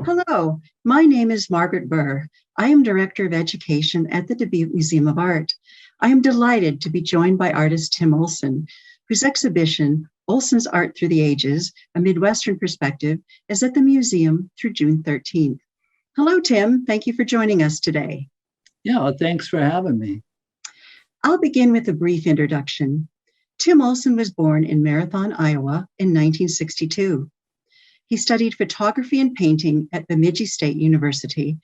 Hello, my name is Margaret Buhr. I am Director of Education at the Dubuque Museum of Art. I am delighted to be joined by artist Tim Olson, whose exhibition, Olson's Art Through the Ages, A Midwestern Perspective, is at the museum through June 13th. Hello, Tim. Thank you for joining us today. Yeah, well, thanks for having me. I'll begin with a brief introduction. Tim Olson was born in Marathon, Iowa in 1962. He studied photography and painting at Bemidji State University,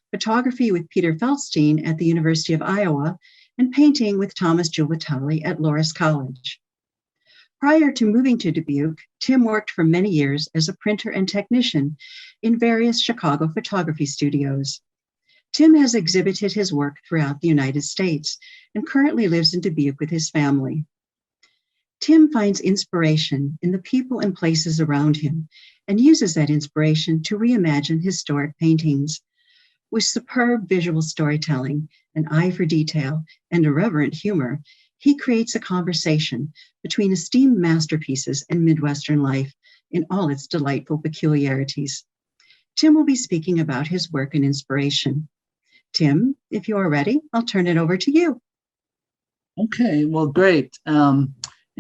photography with Peter Feldstein at the University of Iowa, and painting with Thomas Giuliatelli at Loras College. Prior to moving to Dubuque, Tim worked for many years as a printer and technician in various Chicago photography studios. Tim has exhibited his work throughout the United States and currently lives in Dubuque with his family. Tim finds inspiration in the people and places around him and uses that inspiration to reimagine historic paintings. With superb visual storytelling, an eye for detail, and irreverent humor, he creates a conversation between esteemed masterpieces and Midwestern life in all its delightful peculiarities. Tim will be speaking about his work and inspiration. Tim, if you are ready, I'll turn it over to you. Okay, well, great.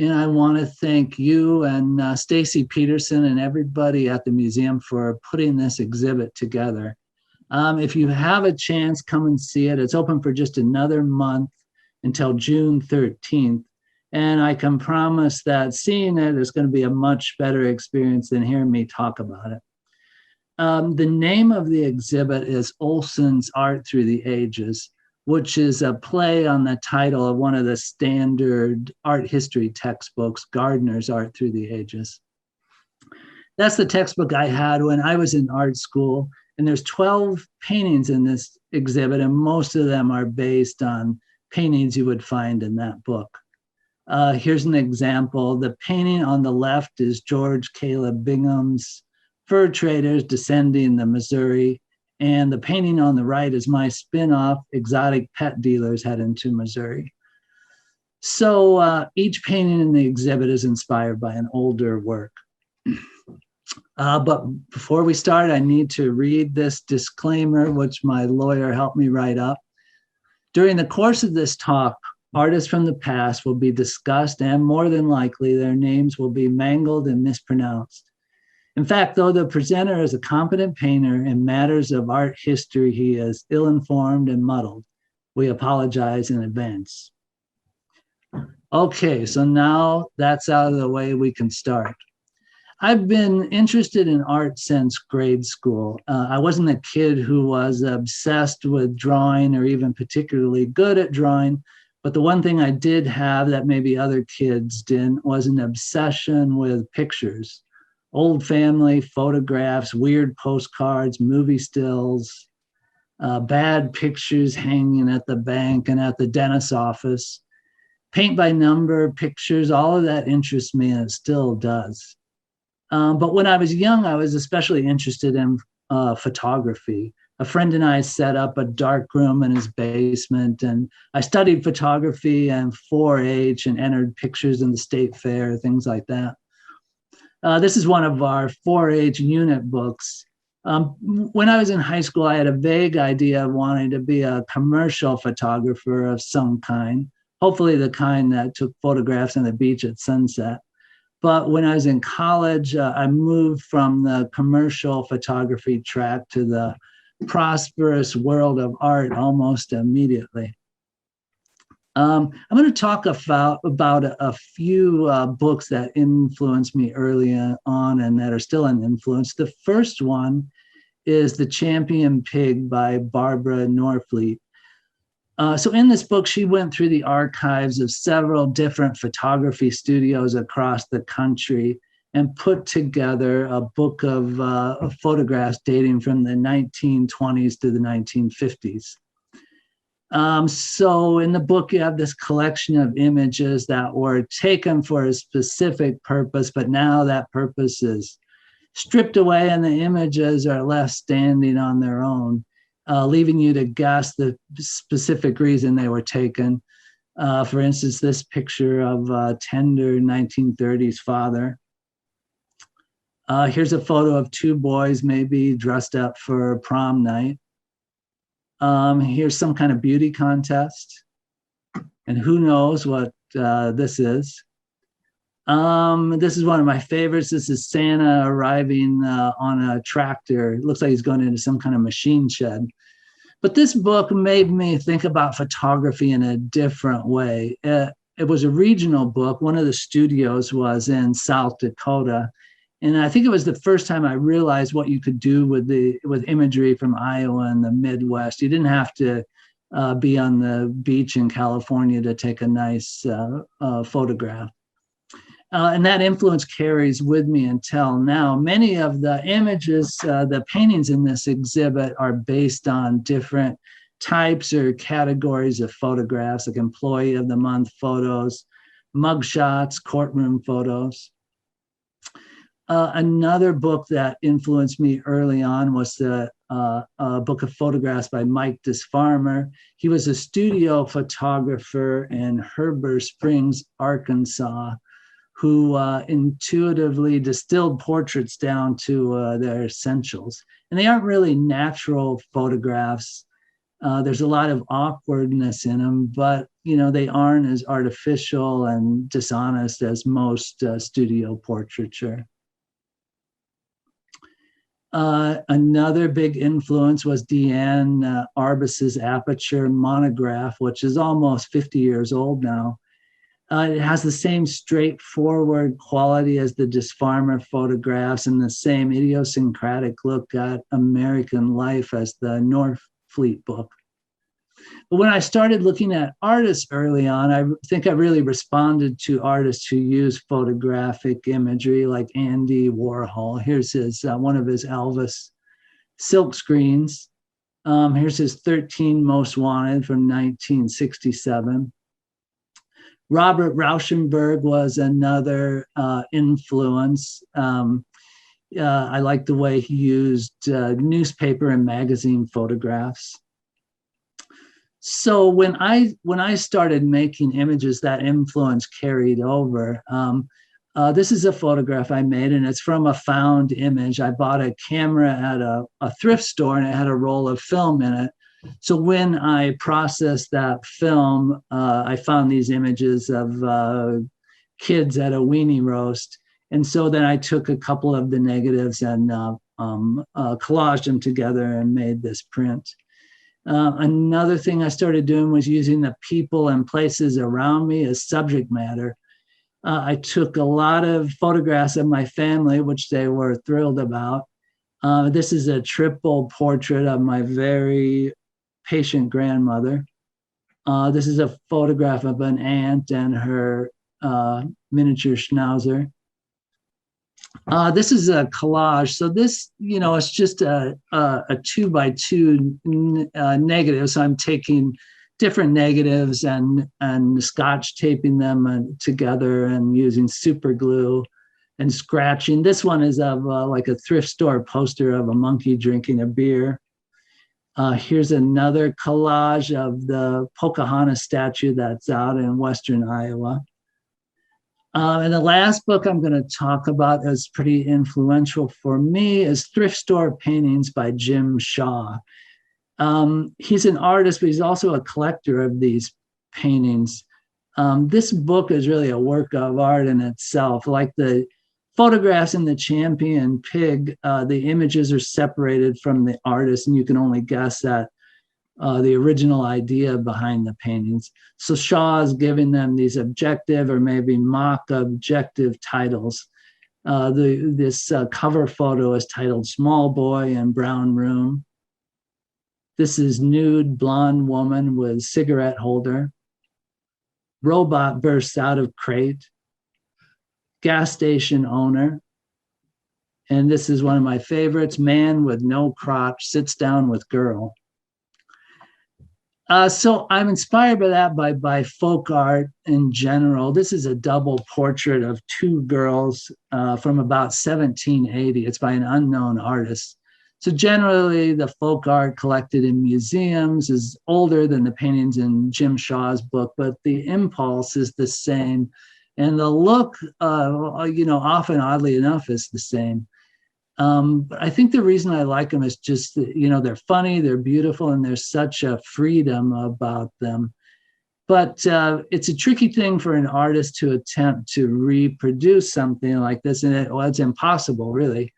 And I want to thank you and Stacy Peterson and everybody at the museum for putting this exhibit together. If you have a chance, come and see it. It's open for just another month until June 13th. And I can promise that seeing it is going to be a much better experience than hearing me talk about it. The name of the exhibit is Olson's Art Through the Ages, which is a play on the title of one of the standard art history textbooks, Gardner's Art Through the Ages. That's the textbook I had when I was in art school, and there's 12 paintings in this exhibit, and most of them are based on paintings you would find in that book. Here's an example. The painting on the left is George Caleb Bingham's Fur Traders Descending the Missouri. And the painting on the right is my spin-off, Exotic Pet Dealers Heading to Missouri. So each painting in the exhibit is inspired by an older work. But before we start, I need to read this disclaimer, which my lawyer helped me write up. During the course of this talk, artists from the past will be discussed, and more than likely, their names will be mangled and mispronounced. In fact, though the presenter is a competent painter in matters of art history, he is ill-informed and muddled. We apologize in advance. Okay, so now that's out of the way, we can start. I've been interested in art since grade school. I wasn't a kid who was obsessed with drawing or even particularly good at drawing, but the one thing I did have that maybe other kids didn't was an obsession with pictures. Old family photographs, weird postcards, movie stills, bad pictures hanging at the bank and at the dentist's office, paint by number pictures, all of that interests me, and it still does. But when I was young, I was especially interested in photography. A friend and I set up a dark room in his basement, and I studied photography and 4-H and entered pictures in the state fair, things like that. This is one of our 4-H unit books. When I was in high school, I had a vague idea of wanting to be a commercial photographer of some kind, hopefully the kind that took photographs on the beach at sunset. But when I was in college, I moved from the commercial photography track to the prosperous world of art almost immediately. I'm going to talk about a few books that influenced me early on and that are still an influence. The first one is The Champion Pig by Barbara Norfleet. So in this book, she went through the archives of several different photography studios across the country and put together a book of photographs dating from the 1920s to the 1950s. So in the book, you have this collection of images that were taken for a specific purpose, but now that purpose is stripped away and the images are left standing on their own, leaving you to guess the specific reason they were taken. For instance, this picture of a tender 1930s father. Here's a photo of two boys maybe dressed up for prom night. Here's some kind of beauty contest. And who knows what this is. This is one of my favorites. This is Santa arriving on a tractor. It looks like he's going into some kind of machine shed. But this book made me think about photography in a different way. It was a regional book. One of the studios was in South Dakota. And I think it was the first time I realized what you could do with imagery from Iowa and the Midwest. You didn't have to be on the beach in California to take a nice photograph. And that influence carries with me until now. Many of the images, the paintings in this exhibit are based on different types or categories of photographs, like employee of the month photos, mugshots, courtroom photos. Another book that influenced me early on was the book of photographs by Mike Disfarmer. He was a studio photographer in Heber Springs, Arkansas, who intuitively distilled portraits down to their essentials. And they aren't really natural photographs. There's a lot of awkwardness in them, but they aren't as artificial and dishonest as most studio portraiture. Another big influence was Deanne Arbus's Aperture Monograph, which is almost 50 years old now. It has the same straightforward quality as the Disfarmer photographs and the same idiosyncratic look at American life as the Norfleet book. But when I started looking at artists early on, I think I really responded to artists who use photographic imagery like Andy Warhol. Here's one of his Elvis silk screens. Here's his 13 Most Wanted from 1967. Robert Rauschenberg was another influence. I like the way he used newspaper and magazine photographs. So when I started making images, that influence carried over. This is a photograph I made, and it's from a found image. I bought a camera at a thrift store, and it had a roll of film in it. So when I processed that film, I found these images of kids at a weenie roast. And so then I took a couple of the negatives and collaged them together and made this print. Another thing I started doing was using the people and places around me as subject matter. I took a lot of photographs of my family, which they were thrilled about. This is a triple portrait of my very patient grandmother. This is a photograph of an aunt and her miniature schnauzer. This is a collage. So this, it's just a 2x2 negative. So I'm taking different negatives and scotch taping them together and using super glue and scratching. This one is of like a thrift store poster of a monkey drinking a beer. Here's another collage of the Pocahontas statue that's out in Western Iowa. And the last book I'm going to talk about that's pretty influential for me is Thrift Store Paintings by Jim Shaw. He's an artist, but he's also a collector of these paintings. This book is really a work of art in itself. Like the photographs in the Champion Pig, the images are separated from the artist, and you can only guess at the original idea behind the paintings. So Shaw is giving them these objective or maybe mock objective titles. This cover photo is titled Small Boy in Brown Room. This is nude blonde woman with cigarette holder. Robot bursts out of crate. Gas station owner. And this is one of my favorites, man with no crotch sits down with girl. So I'm inspired by that, by folk art in general. This is a double portrait of two girls from about 1780. It's by an unknown artist. So generally, the folk art collected in museums is older than the paintings in Jim Shaw's book, but the impulse is the same. And the look, often oddly enough, is the same. But I think the reason I like them is just that, they're funny, they're beautiful, and there's such a freedom about them. But it's a tricky thing for an artist to attempt to reproduce something like this, and it's impossible, really.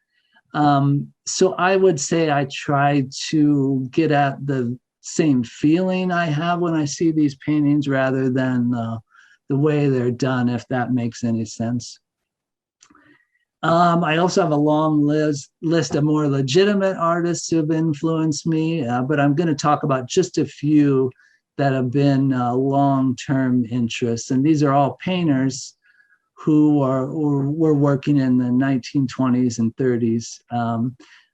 So I would say I try to get at the same feeling I have when I see these paintings rather than the way they're done, if that makes any sense. I also have a long list of more legitimate artists who have influenced me, but I'm going to talk about just a few that have been long-term interests. And these are all painters who were working in the 1920s and 30s.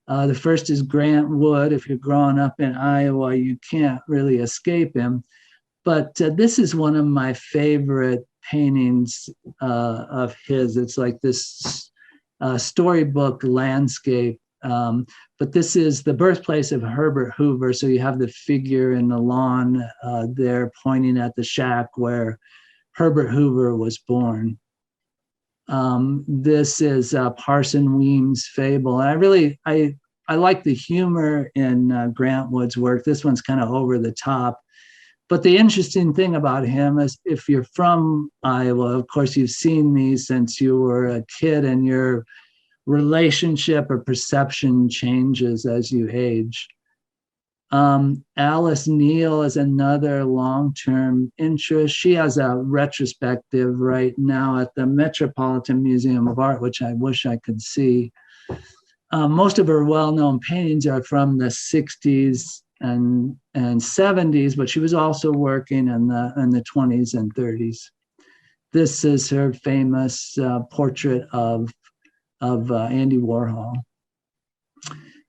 The first is Grant Wood. If you're growing up in Iowa, you can't really escape him. But this is one of my favorite paintings of his. It's like this storybook landscape. But this is the birthplace of Herbert Hoover. So you have the figure in the lawn there pointing at the shack where Herbert Hoover was born. This is Parson Weems' Fable. And I like the humor in Grant Wood's work. This one's kind of over the top. But the interesting thing about him is if you're from Iowa, of course, you've seen these since you were a kid, and your relationship or perception changes as you age. Alice Neal is another long-term interest. She has a retrospective right now at the Metropolitan Museum of Art, which I wish I could see. Most of her well-known paintings are from the 60s and 70s, but she was also working in the 20s and 30s. This is her famous portrait of Andy Warhol.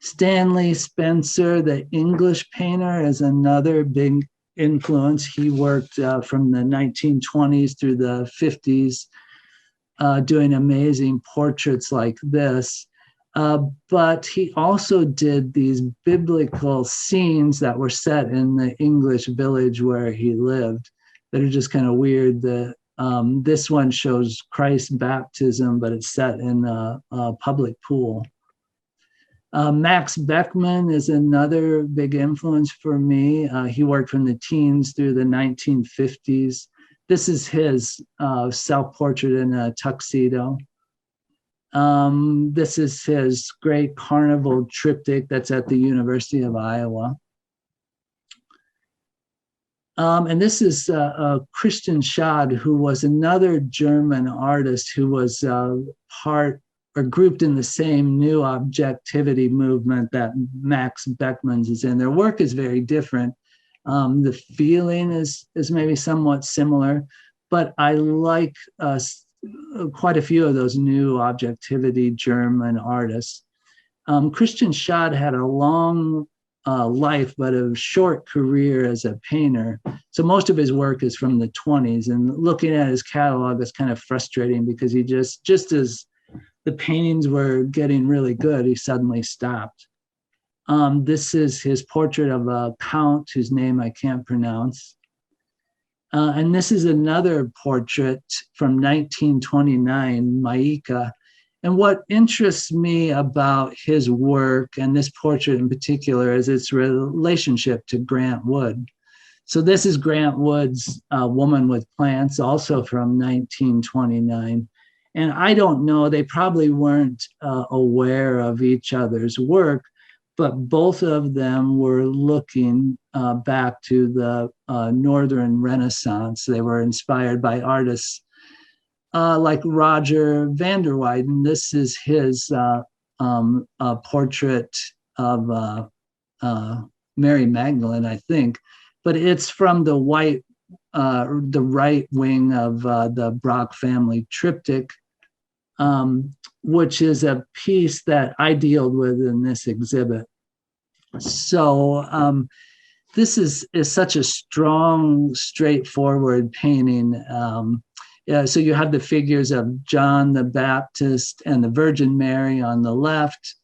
Stanley Spencer, the English painter, is another big influence. He worked from the 1920s through the 50s, doing amazing portraits like this. But he also did these biblical scenes that were set in the English village where he lived that are just kind of weird. This one shows Christ's baptism, but it's set in a public pool. Max Beckman is another big influence for me. He worked from the teens through the 1950s. This is his self-portrait in a tuxedo. This is his great carnival triptych that's at the University of Iowa. And this is Christian Schad, who was another German artist who was part or grouped in the same new objectivity movement that Max Beckman's is in. Their work is very different. The feeling is maybe somewhat similar, but I like quite a few of those new objectivity German artists. Christian Schad had a long life, but a short career as a painter. So most of his work is from the 20s, and looking at his catalog is kind of frustrating because he just as the paintings were getting really good, he suddenly stopped. This is his portrait of a count whose name I can't pronounce. And this is another portrait from 1929, Maika. And what interests me about his work, and this portrait in particular, is its relationship to Grant Wood. So this is Grant Wood's Woman with Plants, also from 1929. And I don't know, they probably weren't aware of each other's work, but both of them were looking back to the Northern Renaissance. They were inspired by artists like Roger van der Weiden. This is his portrait of Mary Magdalene, I think, but it's from the right wing of the Brock family triptych, which is a piece that I dealt with in this exhibit. So this is such a strong, straightforward painting. So you have the figures of John the Baptist and the Virgin Mary on the left,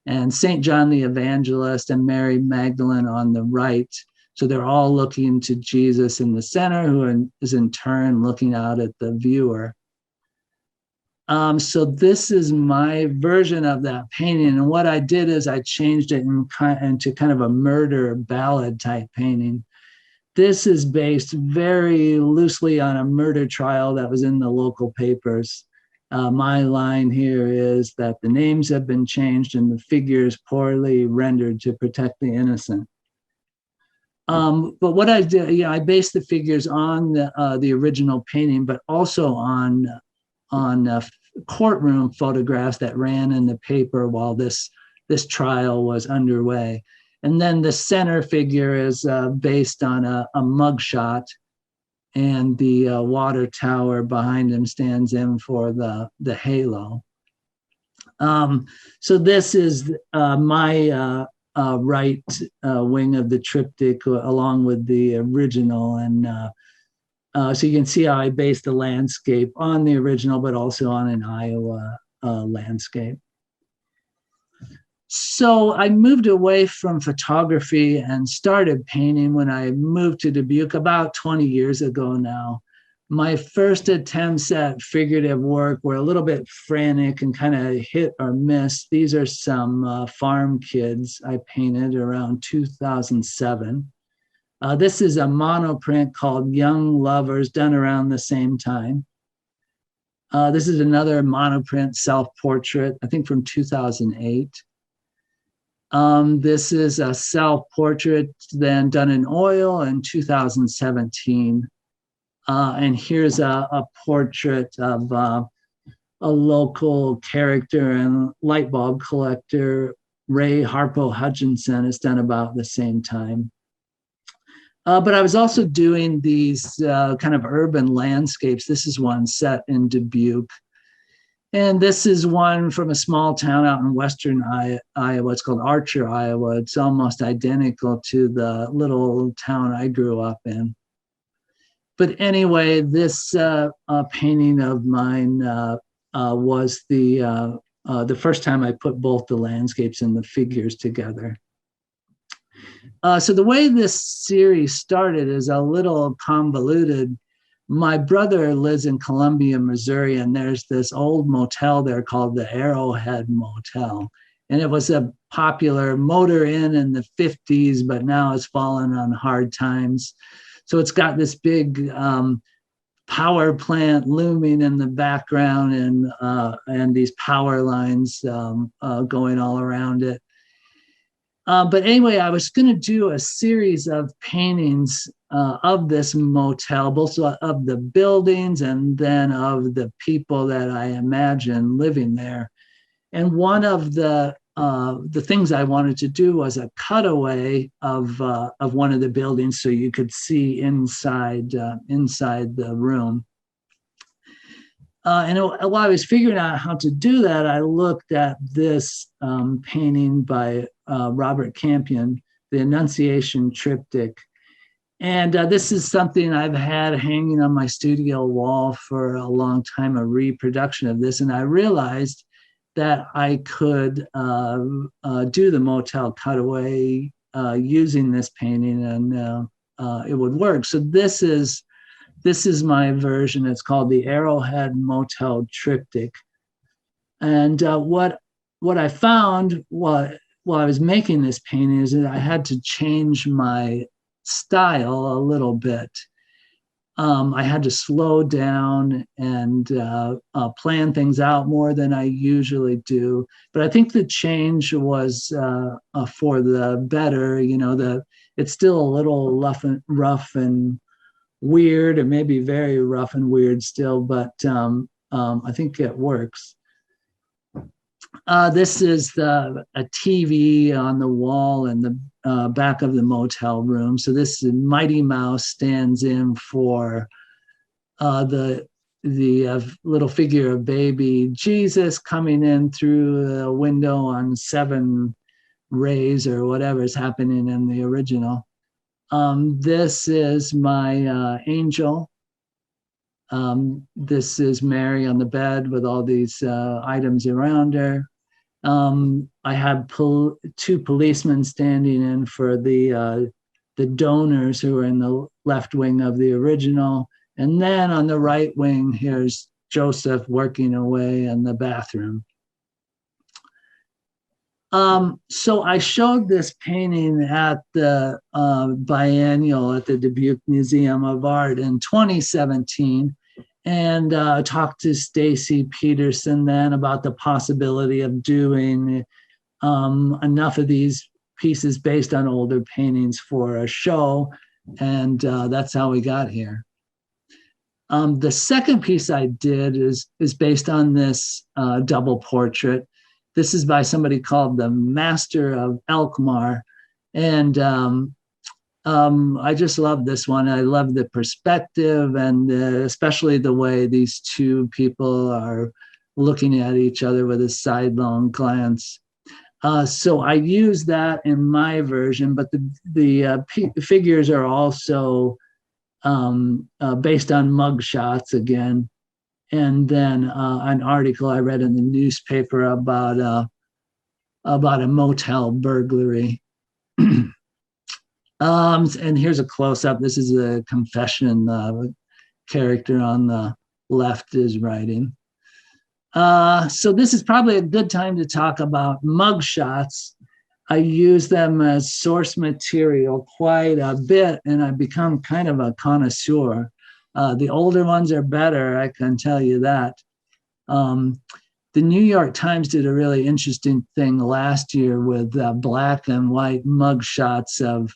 and St. John the Evangelist and Mary Magdalene on the right. So they're all looking to Jesus in the center, who is in turn looking out at the viewer. So this is my version of that painting. And what I did is I changed it into kind of a murder ballad type painting. This is based very loosely on a murder trial that was in the local papers. My line here is that the names have been changed and the figures poorly rendered to protect the innocent. But what I did, I based the figures on the original painting, but also on courtroom photographs that ran in the paper while this trial was underway. And then the center figure is based on a mugshot, and the water tower behind him stands in for the halo. So this is my right wing of the triptych along with the original. And so you can see how I based the landscape on the original, but also on an Iowa landscape. So I moved away from photography and started painting when I moved to Dubuque about 20 years ago now. My first attempts at figurative work were a little bit frantic and kind of hit or miss. These are some farm kids I painted around 2007. This is a monoprint called Young Lovers, done around the same time. This is another monoprint self-portrait, I think from 2008. This is a self-portrait then done in oil in 2017. And here's a portrait of a local character and light bulb collector, Ray Harpo Hutchinson, is done about the same time. But I was also doing these kind of urban landscapes. This is one set in Dubuque. And this is one from a small town out in western Iowa. It's called Archer, Iowa. It's almost identical to the little town I grew up in. But anyway, this painting of mine was the first time I put both the landscapes and the figures together. So the way this series started is a little convoluted. My brother lives in Columbia, Missouri, and there's this old motel there called the Arrowhead Motel. And it was a popular motor inn in the 50s, but now it's fallen on hard times. So it's got this big power plant looming in the background, and these power lines going all around it. But anyway, I was going to do a series of paintings of this motel, both of the buildings and then of the people that I imagine living there. And one of the things I wanted to do was a cutaway of one of the buildings so you could see inside the room. And while I was figuring out how to do that, I looked at this painting by Robert Campion, the Annunciation Triptych. And this is something I've had hanging on my studio wall for a long time, a reproduction of this. And I realized that I could do the motel cutaway using this painting, and it would work. So this is my version. It's called the Arrowhead Motel Triptych. And what I found while I was making this painting is that I had to change my style a little bit. I had to slow down and plan things out more than I usually do. But I think the change was for the better. It's still a little rough and weird, or maybe very rough and weird still, but I think it works. This is a TV on the wall in the back of the motel room. So this Mighty Mouse stands in for the little figure of baby Jesus coming in through a window on 7 rays or whatever is happening in the original. This is my angel. This is Mary on the bed with all these items around her. I have 2 policemen standing in for the donors who are in the left wing of the original. And then on the right wing, here's Joseph working away in the bathroom. So I showed this painting at the biennial at the Dubuque Museum of Art in 2017, and talked to Stacy Peterson then about the possibility of doing enough of these pieces based on older paintings for a show, and that's how we got here. The second piece I did is based on this double portrait. This is by somebody called the Master of Alkmaar. And I just love this one. I love the perspective and especially the way these two people are looking at each other with a sidelong glance. So I use that in my version, but the figures are also based on mug shots again. And then an article I read in the newspaper about a motel burglary. And here's a close-up. This is a confession character on the left is writing. So this is probably a good time to talk about mug shots. I use them as source material quite a bit, and I've become kind of a connoisseur. The older ones are better, I can tell you that. The New York Times did a really interesting thing last year with black and white mugshots of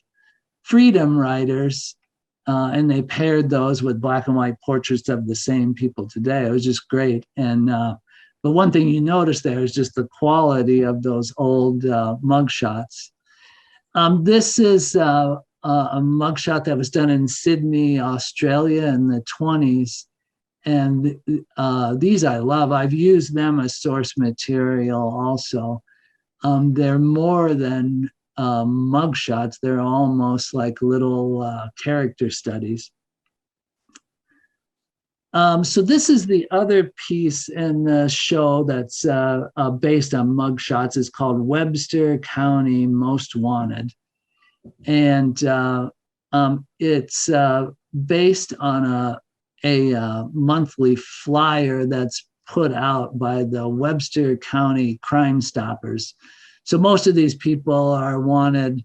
freedom riders, and they paired those with black and white portraits of the same people today. It was just great. And but one thing you notice there is just the quality of those old mugshots. This is a mugshot that was done in Sydney, Australia in the 20s. And these I love. I've used them as source material also. They're more than mugshots. They're almost like little character studies. So this is the other piece in the show that's based on mugshots. It's called Webster County Most Wanted. And it's based on a monthly flyer that's put out by the Webster County Crime Stoppers. So most of these people are wanted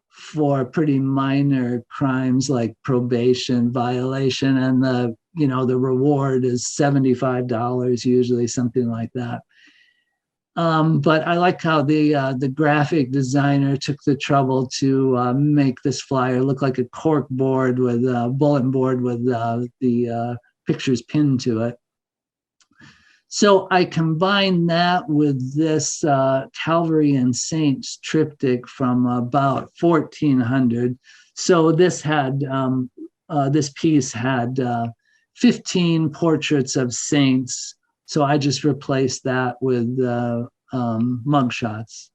for pretty minor crimes like probation violation, and the reward is $75 usually, something like that. But I like how the graphic designer took the trouble to make this flyer look like a cork board with a bulletin board with the pictures pinned to it. So I combined that with this Calvary and Saints triptych from about 1400. So this had this piece had 15 portraits of saints. So I just replaced that with mugshots.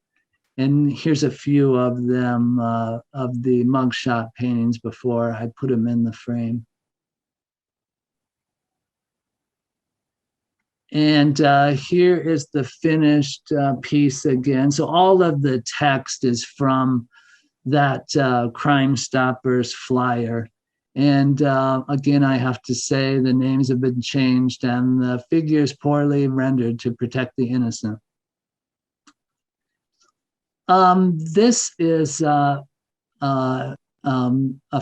And here's a few of them, of the mugshot paintings before I put them in the frame. And here is the finished piece again. So all of the text is from that Crime Stoppers flyer. And again, I have to say the names have been changed and the figures poorly rendered to protect the innocent. This is a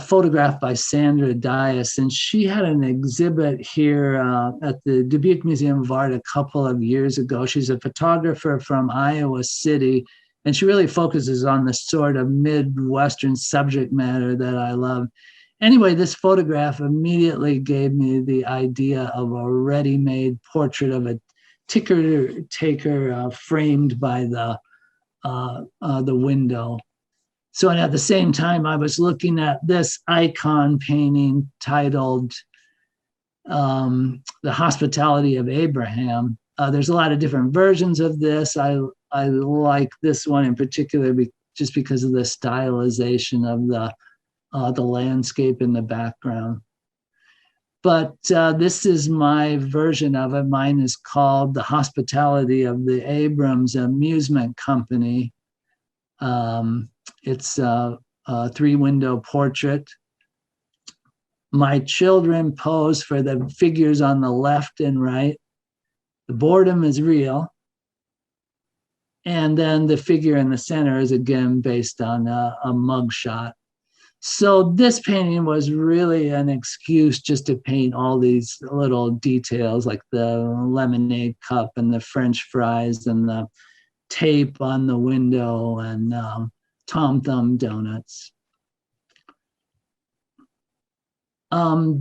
photograph by Sandra Diaz, and she had an exhibit here at the Dubuque Museum of Art a couple of years ago. She's a photographer from Iowa City, and she really focuses on the sort of Midwestern subject matter that I love. Anyway, this photograph immediately gave me the idea of a ready-made portrait of a ticker taker framed by the window. So, and at the same time, I was looking at this icon painting titled The Hospitality of Abraham. There's a lot of different versions of this. I like this one in particular just because of the stylization of the landscape in the background. But this is my version of it. Mine is called The Hospitality of the Abrams Amusement Company. It's a three-window portrait. My children pose for the figures on the left and right. The boredom is real. And then the figure in the center is again based on a mug shot. So this painting was really an excuse just to paint all these little details like the lemonade cup and the French fries and the tape on the window and Tom Thumb donuts.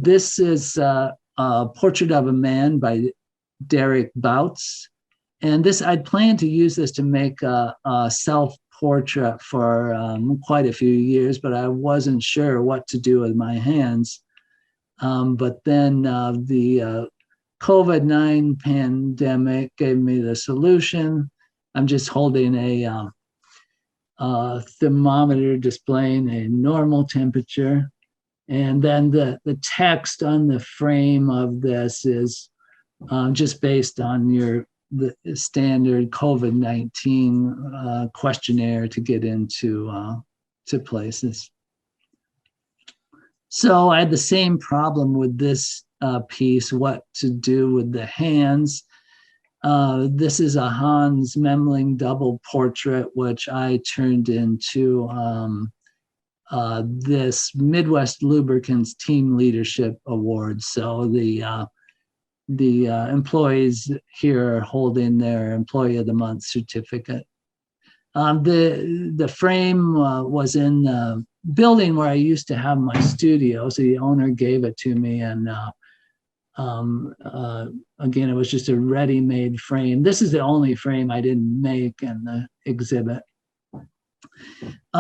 This is a portrait of a man by Derrick Boutz. And this, I'd planned to use this to make a self-portrait for quite a few years, but I wasn't sure what to do with my hands. But then the COVID-19 pandemic gave me the solution. I'm just holding a thermometer displaying a normal temperature. And then the text on the frame of this is just based on the standard COVID-19 questionnaire to get into to places. So I had the same problem with this piece, what to do with the hands. This is a Hans Memoling double portrait, which I turned into this Midwest Lubricants Team Leadership Award. So the employees here are holding their Employee of the Month certificate. The frame was in the building where I used to have my studio, so the owner gave it to me, and again, it was just a ready-made frame. This is the only frame I didn't make in the exhibit.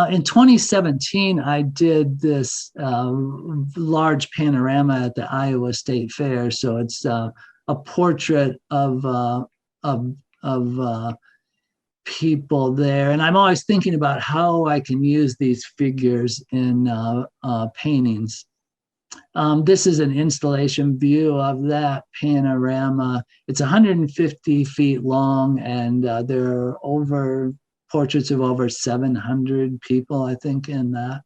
In 2017, I did this large panorama at the Iowa State Fair. So it's a portrait of people there. And I'm always thinking about how I can use these figures in paintings. This is an installation view of that panorama. It's 150 feet long, and there are portraits of over 700 people, I think, in that.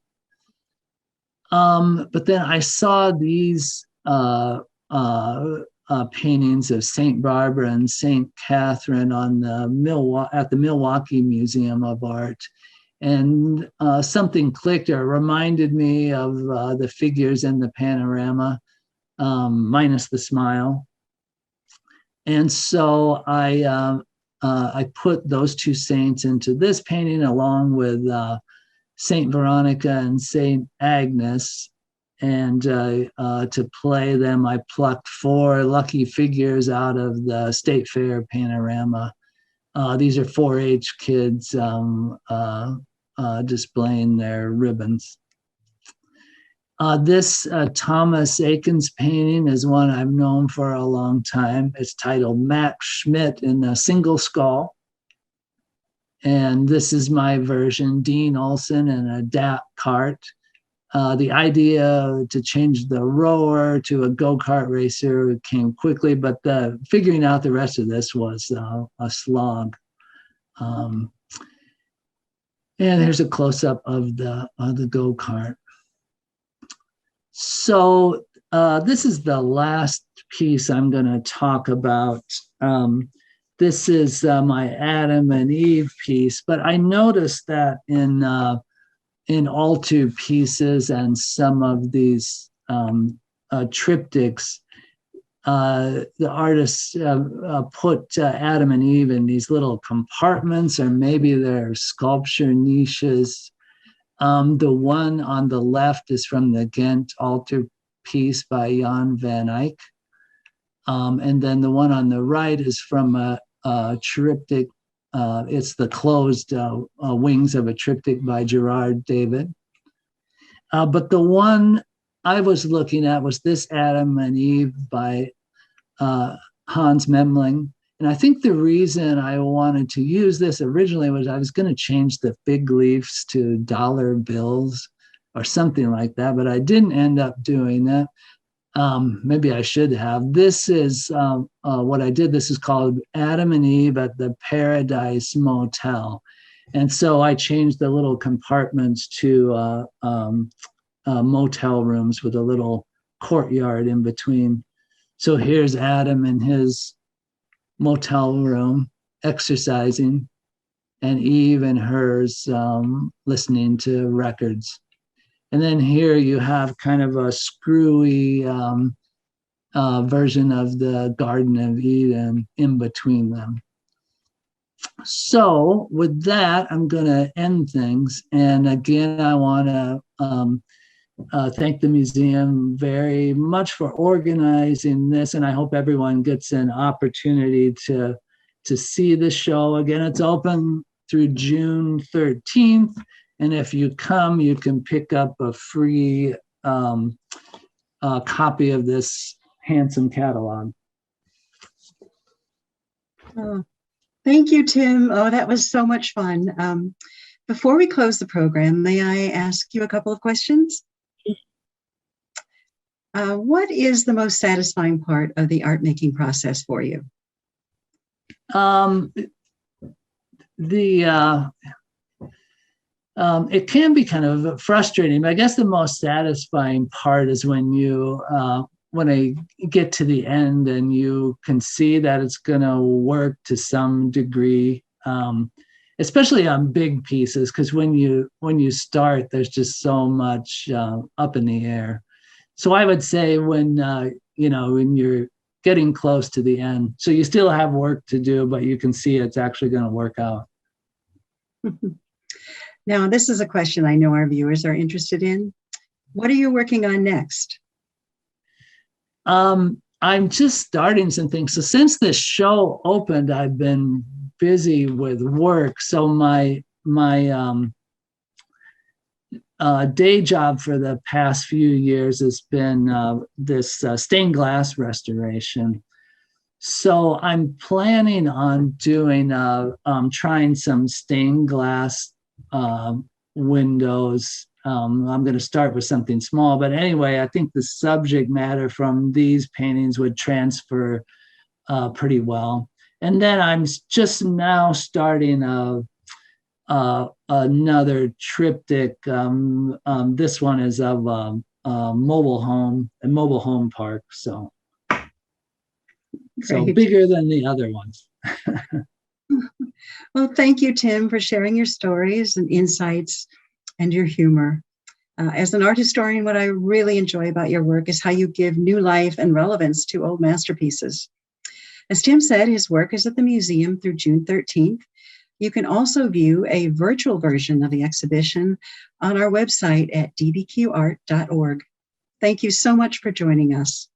But then I saw these paintings of St. Barbara and St. Catherine on at the Milwaukee Museum of Art. And something clicked or reminded me of the figures in the panorama, minus the smile. And so I put those two saints into this painting along with Saint Veronica and Saint Agnes. And to play them, I plucked 4 lucky figures out of the State Fair panorama. These are 4-H kids displaying their ribbons. This Thomas Eakins painting is one I've known for a long time. It's titled Max Schmidt in a Single Skull. And this is my version, Dean Olson in a DAP cart. The idea to change the rower to a go-kart racer came quickly, but figuring out the rest of this was a slog. And here's a close-up of the go-kart. So this is the last piece I'm going to talk about. This is my Adam and Eve piece, but I noticed that in altar pieces and some of these triptychs, the artists put Adam and Eve in these little compartments, or maybe they're sculpture niches. The one on the left is from the Ghent altar piece by Jan van Eyck. And then the one on the right is from a triptych. It's the closed wings of a triptych by Gerard David. But the one I was looking at was this Adam and Eve by Hans Memoling. And I think the reason I wanted to use this originally was I was going to change the fig leaves to dollar bills or something like that, but I didn't end up doing that. Maybe I should have. This is what I did. This is called Adam and Eve at the Paradise Motel. And so I changed the little compartments to motel rooms with a little courtyard in between. So here's Adam in his motel room exercising, and Eve in hers listening to records. And then here you have kind of a screwy version of the Garden of Eden in between them. So with that, I'm going to end things. And again, I want to thank the museum very much for organizing this. And I hope everyone gets an opportunity to see the show. Again, it's open through June 13th. And if you come, you can pick up a free copy of this handsome catalog. Oh, thank you, Tim. Oh, that was so much fun. Before we close the program, may I ask you a couple of questions? What is the most satisfying part of the art making process for you? It can be kind of frustrating, but I guess the most satisfying part is when I get to the end and you can see that it's going to work to some degree, especially on big pieces, because when you start, there's just so much up in the air. So I would say when you're getting close to the end, so you still have work to do, but you can see it's actually going to work out. Now, this is a question I know our viewers are interested in. What are you working on next? I'm just starting some things. So since this show opened, I've been busy with work. So my day job for the past few years has been this stained glass restoration. So I'm planning on doing trying some stained glass windows. I'm going to start with something small, but anyway, I think the subject matter from these paintings would transfer pretty well. And then I'm just now starting another triptych. This one is of a mobile home park. So bigger than the other ones. Well, thank you, Tim, for sharing your stories and insights and your humor. As an art historian, what I really enjoy about your work is how you give new life and relevance to old masterpieces. As Tim said, his work is at the museum through June 13th. You can also view a virtual version of the exhibition on our website at dbqart.org. Thank you so much for joining us.